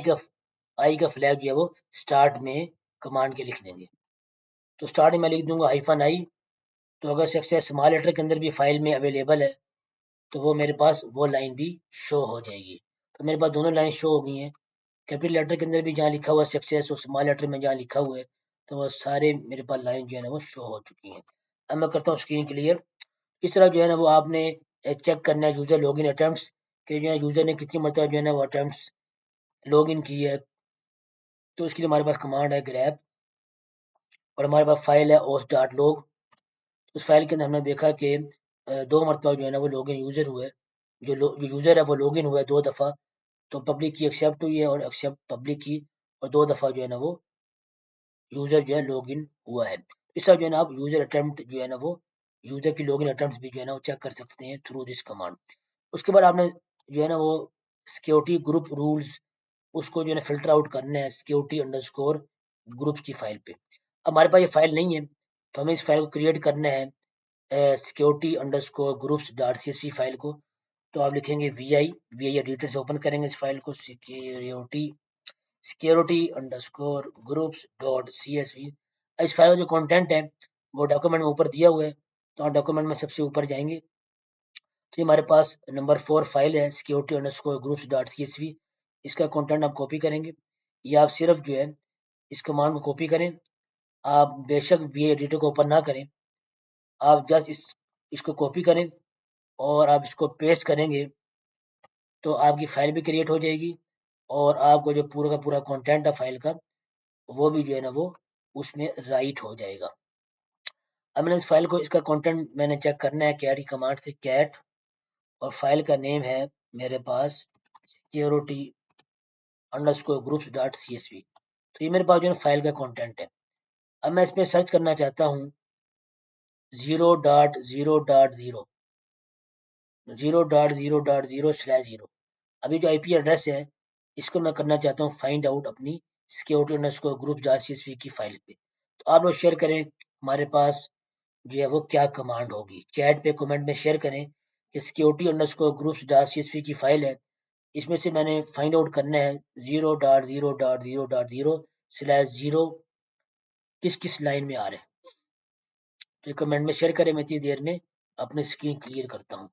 का फ्लैग जो है वो स्टार्ट में कमांड के लिख देंगे। तो स्टार्ट में मैं लिख दूंगा हाइफन आई। तो अगर सक्सेस स्मॉल लेटर के अंदर भी फाइल में अवेलेबल है तो वो मेरे पास वो लाइन भी शो हो जाएगी। तो मेरे पास दोनों लाइन शो हो गई हैं। कैपिटल लेटर के अंदर भी जहाँ लिखा हुआ सक्सेस और स्मॉल लेटर में जहाँ लिखा हुआ है तो वो सारे मेरे पास लाइन जो है ना वो शो हो चुकी हैं। अब मैं करता हूँ स्क्रीन क्लियर। इस तरह जो है ना वो आपने चेक करना है यूजर लॉगिन अटेम्प्ट्स के जो है यूजर ने कितनी मरतबा जो है ना वो अटेम्प्ट्स लॉगिन की है। तो इसके लिए हमारे पास कमांड है ग्रैब और हमारे पास फाइल है ओस डॉट लॉग। उस फाइल के अंदर हमने देखा कि 2 मरतबा जो है ना वो लॉगिन यूजर हुआ है। जो यूजर है वो लॉगिन हुआ है 2 दफ़ा। तो पब्लिक की एक्सेप्ट हुई है और एक्सेप्ट पब्लिक की और 2 दफ़ा जो है ना वो यूजर जो है लॉगिन हुआ है। इस तरह जो है ना आप यूजर अटेम्प्ट जो है ना वो यूजर की लॉगिन अटेम्प्ट्स भी जो है ना वो चेक कर सकते हैं थ्रू दिस कमांड। उसके बाद आपने जो है ना वो सिक्योरिटी ग्रुप रूल्स उसको जो है ना फ़िल्टर आउट करना है सिक्योरिटी अंडरस्कोर ग्रुप्स की फ़ाइल पे। अब हमारे पास ये फ़ाइल नहीं है तो हमें इस फ़ाइल को क्रिएट करना है security underscore groups dot CSV file को। तो आप लिखेंगे वी आई एडिटर से ओपन करेंगे इस फ़ाइल को security underscore groups dot CSV. इस फ़ाइल का जो कंटेंट है वो डॉक्यूमेंट में ऊपर दिया हुआ है। तो आप डॉक्यूमेंट में सबसे ऊपर जाएंगे तो ये हमारे पास नंबर 4 फाइल है security underscore groups dot CSV. इसका कंटेंट आप कॉपी करेंगे या आप सिर्फ जो है इस कमांड को कॉपी करें। आप बेशक वी एडिटर को ओपन ना करें, आप जस्ट इसको कॉपी करें और आप इसको पेस्ट करेंगे तो आपकी फाइल भी क्रिएट हो जाएगी और आपको जो पूरा का पूरा कंटेंट है फाइल का वो भी जो है ना वो उसमें राइट हो जाएगा। अब मैंने इस फाइल को इसका कंटेंट मैंने चेक करना है कैट की कमांड से कैट और फाइल का नेम है मेरे पास security underscore groups dot CSV. तो ये मेरे पास जो है फाइल का कंटेंट है। अब मैं इसमें सर्च करना चाहता हूँ 0.0.0 0.0.0/0। अभी जो आईपी एड्रेस है इसको मैं करना चाहता हूँ फाइंड आउट अपनी security underscore group dot CSV की फाइल पे। तो आप लोग शेयर करें हमारे पास जो है वो क्या कमांड होगी। चैट पे कमेंट में शेयर करें कि security underscore groups dot CSV की फाइल है। इसमें से मैंने फाइंड आउट करना है 0.0.0.0/0 किस किस लाइन में आ रहा है। तो कमेंट में शेयर करें, मैं इतनी देर में अपनी स्क्रीन क्लियर करता हूँ।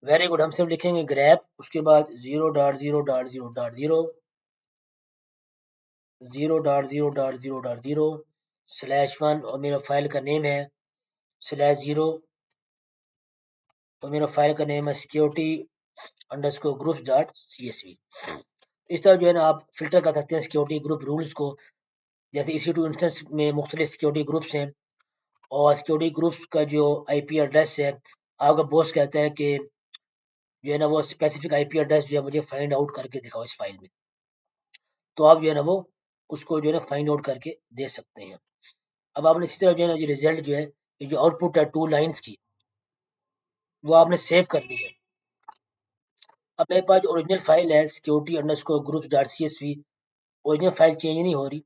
वेरी गुड, हम सिर्फ लिखेंगे ग्रैप उसके बाद 0.0.0.0 और मेरा फाइल का नेम है /0 और मेरा फाइल का नेम है security underscore groups dot CSV. इस तरह जो है ना आप फिल्टर कर सकते हैं सिक्योरिटी ग्रुप रूल्स को। जैसे EC2 इंस्टेंस में मुख्तलिफ सिक्योरिटी ग्रुप्स हैं और सिक्योरिटी ग्रुप्स का जो आईपी एड्रेस है आपका बॉस कहता है कि जो है ना वो स्पेसिफिक आईपी एड्रेस जो है मुझे फाइंड आउट करके दिखाओ इस फाइल में। तो आप जो है ना वो उसको जो है ना फाइंड आउट करके दे सकते हैं। अब आपने इसी तरह जो है ना ये रिजल्ट जो है ये जो आउटपुट है 2 लाइन्स की वो आपने सेव कर ली है। अब मेरे पास जो ओरिजिनल फाइल है security underscore group dot CSV original file change नहीं हो रही।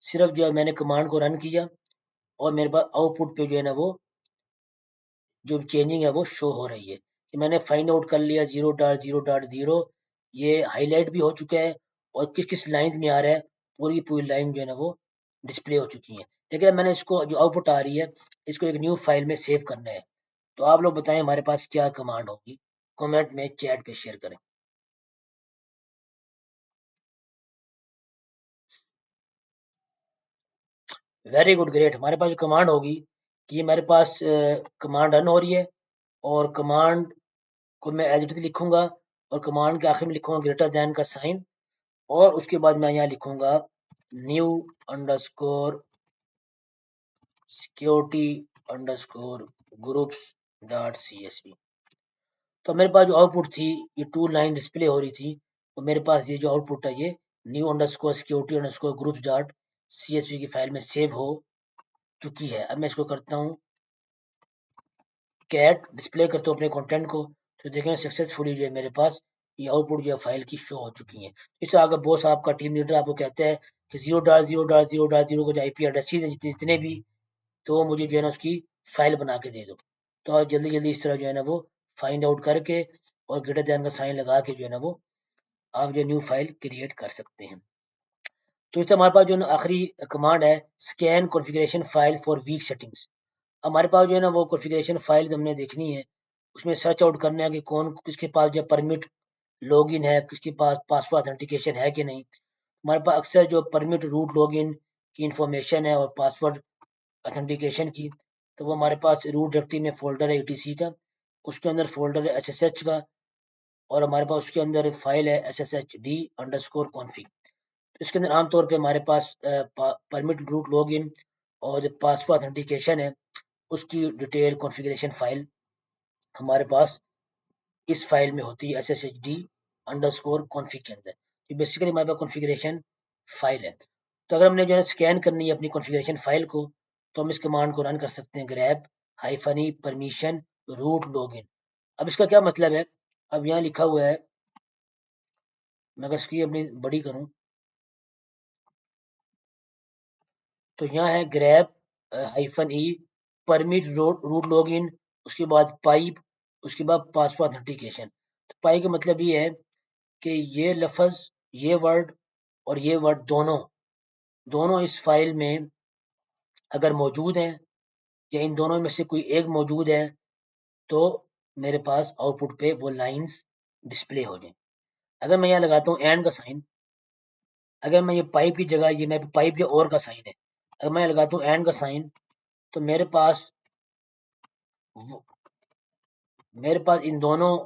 सिर्फ जो है मैंने कमांड को रन किया और मेरे पास आउटपुट पे जो है ना वो जो चेंजिंग है वो शो हो रही है कि मैंने फाइंड आउट कर लिया 0.0.0। ये हाईलाइट भी हो चुका है और किस किस लाइन में आ रहा है पूरी पूरी लाइन जो है ना वो डिस्प्ले हो चुकी है। लेकिन अब मैंने इसको जो आउटपुट आ रही है इसको एक न्यू फाइल में सेव करना है। तो आप लोग बताएं हमारे पास क्या कमांड होगी, कमेंट में चैट पे शेयर करें। Very good, great. हमारे पास जो कमांड होगी कि मेरे पास कमांड रन हो रही है और कमांड को मैं एज इट इज लिखूंगा और कमांड के आखिर में लिखूंगा ग्रेटर देन का साइन और उसके बाद मैं यहाँ लिखूंगा new underscore security underscore groups dot CSV. तो मेरे पास जो आउटपुट थी, ये 2 लाइन डिस्प्ले हो रही थी, तो मेरे पास ये जो आउटपुट है ये new underscore security underscore groups dot CSV की फाइल में सेव हो चुकी है। अब मैं इसको करता हूँ कैट, डिस्प्ले करता हूँ अपने कंटेंट को, तो देखें सक्सेसफुली जो है मेरे पास ये आउटपुट जो है फाइल की शो हो चुकी है। इससे अगर बॉस आपका टीम लीडर आपको कहता है कि 0.0.0.0 को जो आईपी एड्रेसेस है जितने भी, तो मुझे जो है ना उसकी फाइल बना के दे दो। तो आप जल्दी जल्दी इस तरह जो है ना वो फाइंड आउट करके और ग्रेटर देन का साइन लगा के जो है ना वो आप जो न्यू फाइल क्रिएट कर सकते हैं। तो इससे हमारे पास जो है ना आखिरी कमांड है, scan configuration file for weak settings. हमारे पास जो है ना वो कॉन्फ़िगरेशन फाइल्स हमने देखनी है, उसमें सर्च आउट करना है कि कौन किसके पास जो परमिट लॉगिन है, किसके पास पासवर्ड ऑथेंटिकेशन है कि नहीं। हमारे पास अक्सर जो परमिट रूट लॉगिन की इंफॉर्मेशन है और पासवर्ड ऑथेंटिकेशन की, तो वो हमारे पास रूट डायरेक्टरी में फ़ोल्डर है ईटीसी का, उसके अंदर फ़ोल्डर है एसएसएच का, और हमारे पास उसके अंदर फाइल है sshd_config। इसके अंदर आमतौर पे हमारे पास परमिट रूट लॉगिन और जो पासवर्ड ऑथेंटिकेशन है उसकी डिटेल कॉन्फ़िगरेशन फाइल हमारे पास इस फाइल में होती है sshd_config के अंदर। ये बेसिकली हमारे पास कॉन्फ़िगरेशन फाइल है। तो अगर हमने जो है स्कैन करनी है अपनी कॉन्फ़िगरेशन फाइल को, तो हम इस कमांड को रन कर सकते हैं, grep -e permission root login। अब इसका क्या मतलब है, अब यहाँ लिखा हुआ है, मैं अगर स्क्रीन अपनी बड़ी करूँ तो यहाँ है grep -e permit root login, उसके बाद पाइप, उसके बाद पासवर्ड ऑथेंटिकेशन। तो पाइप का मतलब ये है कि ये लफ्ज़, ये वर्ड और ये वर्ड दोनों दोनों इस फाइल में अगर मौजूद हैं या इन दोनों में से कोई एक मौजूद है, तो मेरे पास आउटपुट पे वो लाइंस डिस्प्ले हो जाएं। अगर मैं यहाँ लगाता हूँ एंड का साइन, अगर मैं ये पाइप की जगह, ये मैं पाइप या और का साइन है, अगर मैं लगाता हूँ एंड का साइन, तो मेरे पास इन दोनों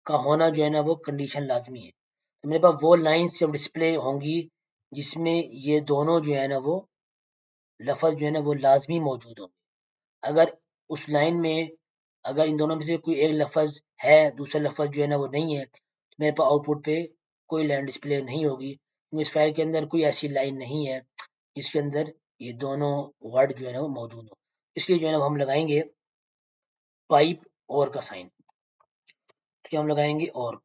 का होना जो है ना वो कंडीशन लाजमी है। तो मेरे पास वो लाइंस जब डिस्प्ले होंगी जिसमें ये दोनों जो है ना वो लफ्ज़ जो है ना वो लाजमी मौजूद होंगे। अगर उस लाइन में अगर इन दोनों में से कोई एक लफ्ज़ है, दूसरा लफ्ज़ जो है ना वो नहीं है, तो मेरे पास आउटपुट पे कोई लाइन डिस्प्ले नहीं होगी, क्योंकि इस फाइल के अंदर कोई ऐसी लाइन नहीं है जिसके अंदर ये दोनों वर्ड जो है ना वो मौजूद हो। इसलिए जो है ना हम लगाएंगे पाइप और का साइन। तो क्या हम लगाएंगे और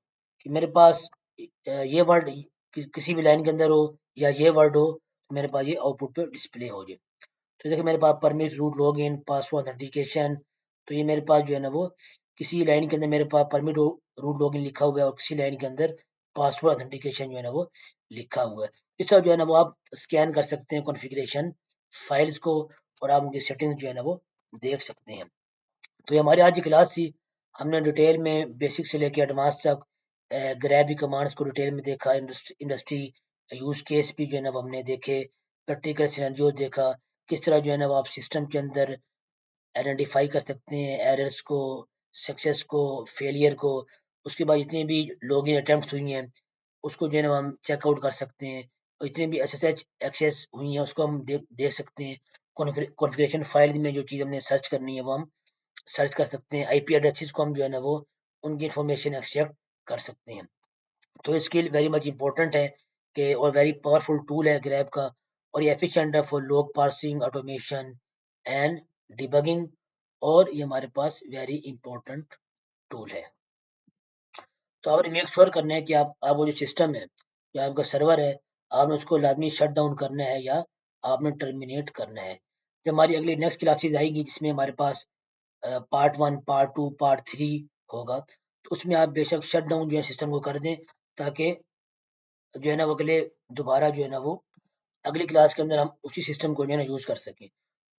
कि मेरे पास ये वर्ड किसी भी लाइन के अंदर हो या ये वर्ड हो, तो मेरे पास ये आउटपुट पे डिस्प्ले हो जाए। तो देखिए मेरे पास permit route login password authentication, तो ये मेरे पास जो है ना वो किसी लाइन के अंदर मेरे पास परमिट रूट लॉगिन लिखा हुआ है और किसी लाइन के अंदर पासवर्ड ऑथेंटिकेशन जो है ना वो लिखा हुआ है। इस तरह जो है ना वो आप स्कैन कर सकते हैं कॉन्फ़िगरेशन फाइल्स को, और आप उनकी सेटिंग्स जो है ना वो देख सकते हैं। तो ये हमारी आज की क्लास थी। हमने डिटेल में बेसिक से लेके एडवांस तक ग्रैब कमांड्स को डिटेल में देखा, इंडस्ट्री यूज केस भी जो है ना वो हमने देखे, प्रैक्टिकल सिनेरियो देखा, किस तरह जो है ना वो आप सिस्टम के अंदर आइडेंटिफाई कर सकते हैं एरर्स को, सक्सेस को, फेलियर को। उसके बाद जितनी भी लॉगिन अटेम्प्ट्स हुई हैं उसको जो है ना हम चेकआउट कर सकते हैं, और जितनी भी एसएसएच एक्सेस हुई हैं उसको हम देख सकते हैं। कॉन्फ़िगरेशन फाइल में जो चीज़ हमने सर्च करनी है वो हम सर्च कर सकते हैं। आईपी एड्रेसेस को हम जो है ना वो उनकी इंफॉर्मेशन एक्सट्रैक्ट कर सकते हैं। तो ये स्किल वेरी मच इंपॉर्टेंट है कि और वेरी पावरफुल टूल है ग्रैब का, और ये एफिशिएंट है for log parsing, automation and debugging, और ये हमारे पास वेरी इंपॉर्टेंट टूल है। तो आपने मेक श्योर करना है कि आप वो जो सिस्टम है या आपका सर्वर है, आपने उसको लाजमी शट डाउन करना है या आपने टर्मिनेट करना है। जब हमारी अगली नेक्स्ट क्लासेस आएगी जिसमें हमारे पास पार्ट 1, पार्ट 2, पार्ट 3 होगा, तो उसमें आप बेशक शट डाउन जो है सिस्टम को कर दें, ताकि जो है ना वो अगले दोबारा जो है ना वो अगली क्लास के अंदर हम उसी सिस्टम को जो है ना यूज़ कर सकें।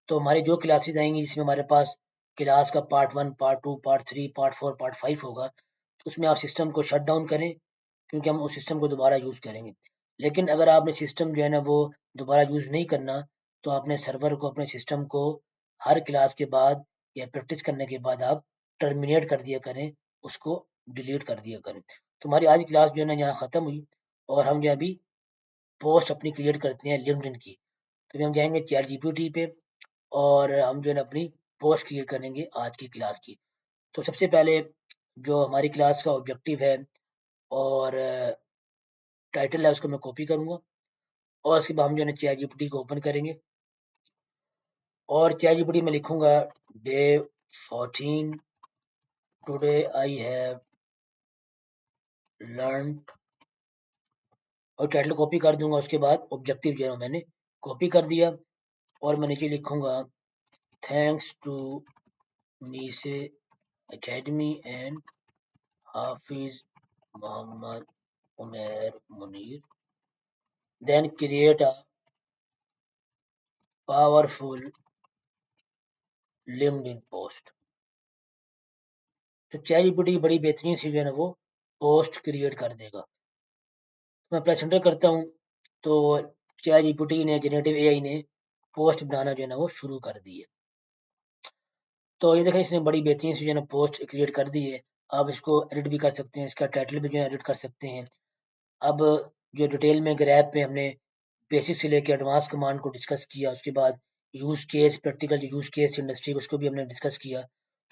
तो हमारी जो क्लासेस आएंगी जिसमें हमारे पास क्लास का part 1, part 2, part 3, part 4, part 5 होगा, तो उसमें आप सिस्टम को शट डाउन करें, क्योंकि हम उस सिस्टम को दोबारा यूज़ करेंगे। लेकिन अगर आपने सिस्टम जो है ना वो दोबारा यूज़ नहीं करना, तो आपने सर्वर को, अपने सिस्टम को हर क्लास के बाद या प्रैक्टिस करने के बाद आप टर्मिनेट कर दिया करें, उसको डिलीट कर दिया करें। तो हमारी आज की क्लास जो है ना यहाँ ख़त्म हुई, और हम जो है अभी पोस्ट अपनी क्रिएट करते हैं लिंक्डइन की। तो अभी हम जाएंगे चैट जीपीटी पे और हम जो है ना अपनी पोस्ट क्रिएट करेंगे आज की क्लास की। तो सबसे पहले जो हमारी क्लास का ऑब्जेक्टिव है और टाइटल है उसको मैं कॉपी करूँगा और उसके बाद हम जो है चैट जीपीटी को ओपन करेंगे और चैट जीपीटी में लिखूँगा day 14 today I have learned और टाइटल कॉपी कर दूंगा। उसके बाद ऑब्जेक्टिव जो है मैंने कॉपी कर दिया और मैं नीचे लिखूँगा थैंक्स टू मीसे academy and Hafiz Mohammad Umair Munir then create a powerful LinkedIn post। तो चैट जीपीटी बड़ी बेहतरीन सी जो है ना वो पोस्ट क्रिएट कर देगा। तो मैं प्रेस एंटर करता हूँ तो चैट जीपीटी ने जनरेटिव एआई ने पोस्ट बनाना जो है ना वो शुरू कर दी है। तो ये देखें इसने बड़ी बेहतरीन सी जो है ना पोस्ट क्रिएट कर दी है। आप इसको एडिट भी कर सकते हैं, इसका टाइटल भी जो है एडिट कर सकते हैं। अब जो डिटेल में ग्रैब पे हमने बेसिक से लेके एडवांस कमांड को डिस्कस किया, उसके बाद यूज केस प्रैक्टिकल जो यूज केस इंडस्ट्री उसको भी हमने डिस्कस किया।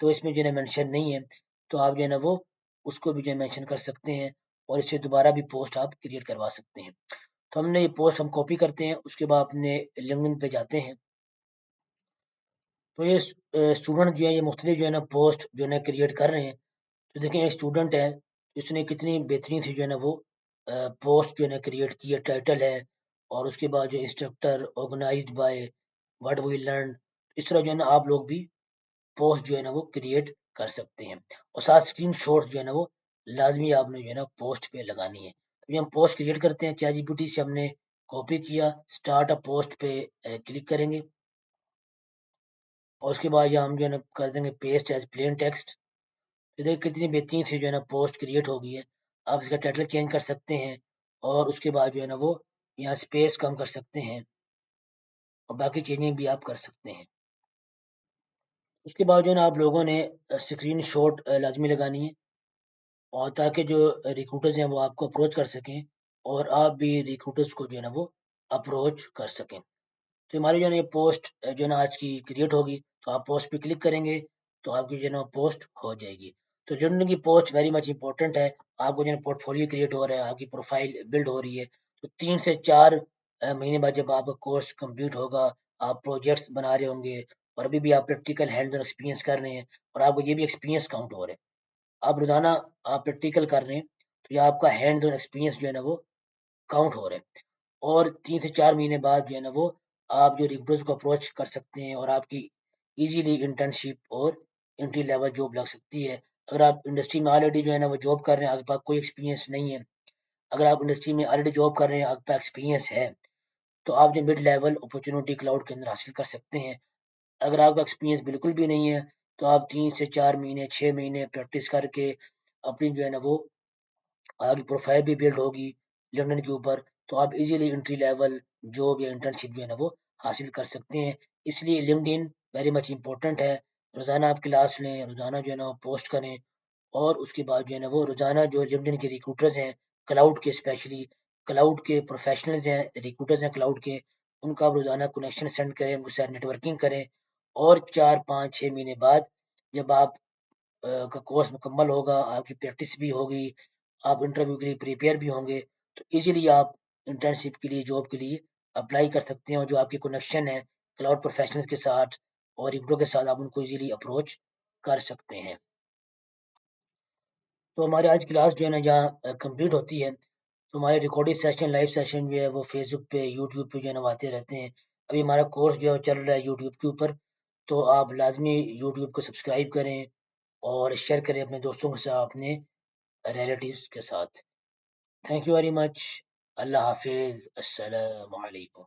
तो इसमें जो है मेंशन नहीं है, तो आप जो है ना वो उसको भी जो है मेंशन कर सकते हैं और इससे दोबारा भी पोस्ट आप क्रिएट करवा सकते हैं। तो हमने ये पोस्ट हम कॉपी करते हैं, उसके बाद अपने लिंक्डइन पे जाते हैं। तो ये स्टूडेंट जो है ये मुख्तलिफ जो है ना पोस्ट जो है ना क्रिएट कर रहे हैं। तो देखें ये स्टूडेंट है, इसने कितनी बेहतरीन सी जो है ना वो पोस्ट जो है ना क्रिएट की है। टाइटल है और उसके बाद जो instructor organized by what we learn. इस तरह जो है ना आप लोग भी पोस्ट जो है ना वो क्रिएट कर सकते हैं और साथ स्क्रीन शॉट जो है ना वो लाजमी आपने जो है ना पोस्ट पे लगानी है। तो ये हम पोस्ट क्रिएट करते हैं, चैट जीपीटी से हमने कॉपी किया, स्टार्ट अ पोस्ट पे क्लिक करेंगे और उसके बाद यहाँ हम जो है ना कर देंगे पेस्ट एज प्लेन टेक्स्ट। तो देखिए कितनी बेहतरीन सी जो है ना पोस्ट क्रिएट हो गई है। आप इसका टाइटल चेंज कर सकते हैं और उसके बाद जो है ना वो यहाँ स्पेस कम कर सकते हैं और बाकी चीज़ें भी आप कर सकते हैं। उसके बाद जो है ना आप लोगों ने स्क्रीन शॉट लाजमी लगानी है और ताकि जो रिक्रूटर्स हैं वो आपको अप्रोच कर सकें और आप भी रिक्रूटर्स को जो है ना वो अप्रोच कर सकें। तो हमारी जो है ना ये पोस्ट जो है ना आज की क्रिएट होगी, तो आप पोस्ट पे क्लिक करेंगे तो आपकी जो है ना पोस्ट हो जाएगी। तो लिंक्डइन की पोस्ट वेरी मच इंपॉर्टेंट है। आपको जो है पोर्टफोलियो क्रिएट हो रहा है, आपकी प्रोफाइल बिल्ड हो रही है। तो 3 से 4 महीने बाद जब आपका कोर्स कंप्लीट होगा, आप प्रोजेक्ट्स बना रहे होंगे और अभी भी आप प्रैक्टिकल हैंड्स ऑन एक्सपीरियंस कर रहे हैं और आपको ये भी एक्सपीरियंस काउंट हो रहा है। आप रोज़ाना आप प्रैक्टिकल कर रहे हैं, तो ये आपका हैंड्स ऑन एक्सपीरियंस जो है ना वो काउंट हो रहा है। और 3 से 4 महीने बाद जो है ना वो आप जो रिक्रूटर्स को अप्रोच कर सकते हैं और आपकी इजीली इंटर्नशिप और एंट्री लेवल जॉब लग सकती है। अगर आप इंडस्ट्री में ऑलरेडी जो है ना वो जॉब कर रहे हैं, आपके पास कोई एक्सपीरियंस नहीं है, अगर आप इंडस्ट्री में ऑलरेडी जॉब कर रहे हैं, आपके पास एक्सपीरियंस है, तो आप जो मिड लेवल अपॉर्चुनिटी क्लाउड के अंदर हासिल कर सकते हैं। अगर आपका एक्सपीरियंस बिल्कुल भी नहीं है, तो आप 3 से 4 महीने, 6 महीने प्रैक्टिस करके अपनी जो है ना वो आपकी प्रोफाइल भी बिल्ड होगी लिंक्डइन के ऊपर, तो आप इजीली एंट्री लेवल जॉब या इंटर्नशिप जो है ना वो हासिल कर सकते हैं। इसलिए लिंक्डइन वेरी मच इंपॉर्टेंट है। रोज़ाना आप क्लास लें, रोज़ाना जो है ना वो पोस्ट करें और उसके बाद जो है ना वो रोज़ाना जो लिंक्डइन के रिक्रूटर्स हैं, क्लाउड के स्पेशली क्लाउड के प्रोफेशनल्स हैं, रिक्रूटर्स हैं क्लाउड के, उनका आप रोज़ाना कनेक्शन सेंड करें, उनके साथ नेटवर्किंग करें और 4, 5, 6 महीने बाद जब आप का कोर्स मुकम्मल होगा, आपकी प्रैक्टिस भी होगी, आप इंटरव्यू के लिए प्रिपेयर भी होंगे, तो इजीली आप इंटर्नशिप के लिए, जॉब के लिए अप्लाई कर सकते हैं और जो आपके कनेक्शन है क्लाउड प्रोफेशनल्स के साथ और रिक्रूटर के साथ आप उनको इजीली अप्रोच कर सकते हैं। तो हमारी आज क्लास जो है ना यहाँ कंप्लीट होती है। तो हमारे रिकॉर्डेड सेशन, लाइव सेशन जो है वो फेसबुक पे, यूट्यूब पे जो है ना वो आते रहते हैं। अभी हमारा कोर्स जो है वो चल रहा है यूट्यूब के ऊपर, तो आप लाज़मी यूट्यूब को सब्सक्राइब करें और शेयर करें अपने दोस्तों के साथ, अपने रिलेटिव्स के साथ। Thank you very much. अल्लाह हाफ़िज़। अस्सलामु अलैकुम।